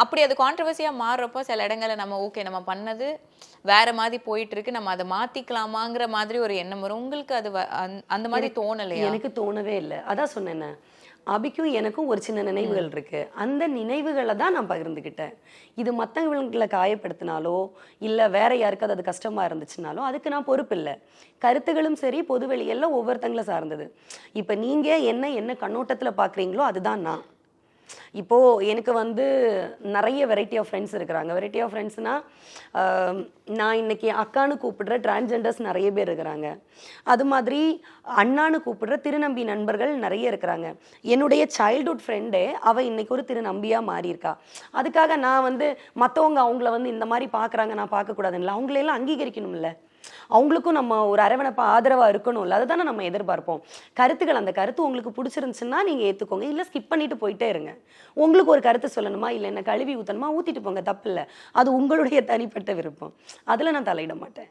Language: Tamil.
அப்படி அது கான்ட்ரவர்சியா மாறுறப்போ சில இடங்கள்ல நம்ம ஓகே நம்ம பண்ணது வேற மாதிரி போயிட்டு இருக்கு, நம்ம அதை மாத்திக்கலாமாங்கிற மாதிரி ஒரு எண்ணம் வரும். உங்களுக்கு அது அந்த மாதிரி தோணலையா? எனக்கு தோணவே இல்லை. அதான் சொன்னேனே, அபிக்கும் எனக்கும் ஒரு சின்ன நினைவுகள் இருக்கு. அந்த நினைவுகளை தான் நான் பகிர்ந்துக்கிட்டேன். இது மத்தவங்கள காயப்படுத்தினாலோ இல்ல வேற யாருக்காவது அது கஷ்டமா இருந்துச்சுனாலோ அதுக்கு நான் பொறுப்பு இல்ல. கருத்துகளும் சரி பொதுவெளி எல்லாம் ஒவ்வொருத்தங்கள சார்ந்தது. இப்ப நீங்க என்ன கண்ணோட்டத்துல பாக்குறீங்களோ அதுதான் நான். இப்போ எனக்கு வந்து நிறைய வெரைட்டி ஆஃப் ஃப்ரெண்ட்ஸ் இருக்கிறாங்க. வெரைட்டி ஆஃப் ஃப்ரெண்ட்ஸ்னா நான் இன்னைக்கு அக்கான்னு கூப்பிடுற டிரான்ஸ்ஜெண்டர்ஸ் நிறைய பேர் இருக்கிறாங்க. அது மாதிரி அண்ணான்னு கூப்பிடுற திருநம்பி நண்பர்கள் நிறைய இருக்கிறாங்க. என்னுடைய சைல்ட்ஹுட் ஃப்ரெண்டே அவ இன்னைக்கு ஒரு திருநம்பியா மாறி இருக்கா. அதுக்காக நான் வந்து மற்றவங்க அவங்கள வந்து இந்த மாதிரி பார்க்குறாங்க நான் பார்க்கக்கூடாதுன்னு அவங்களையெல்லாம் அங்கீகரிக்கணும்ல. அவங்களுக்கும் நம்ம ஒரு அரவணைப்பா ஆதரவா இருக்கணும்ல. அதுதானே நம்ம எதிர்பார்ப்போம். கருத்துக்கள் அந்த கருத்து உங்களுக்கு பிடிச்சிருந்துச்சுன்னா நீங்க ஏத்துக்கோங்க, இல்ல ஸ்கிப் பண்ணிட்டு போயிட்டே இருங்க. உங்களுக்கு ஒரு கருத்து சொல்லணுமா இல்ல என்ன கழுவி ஊத்தணுமா ஊத்திட்டு போங்க, தப்பு இல்ல. அது உங்களுடைய தனிப்பட்ட விருப்பம். அதுல நான் தலையிட மாட்டேன்.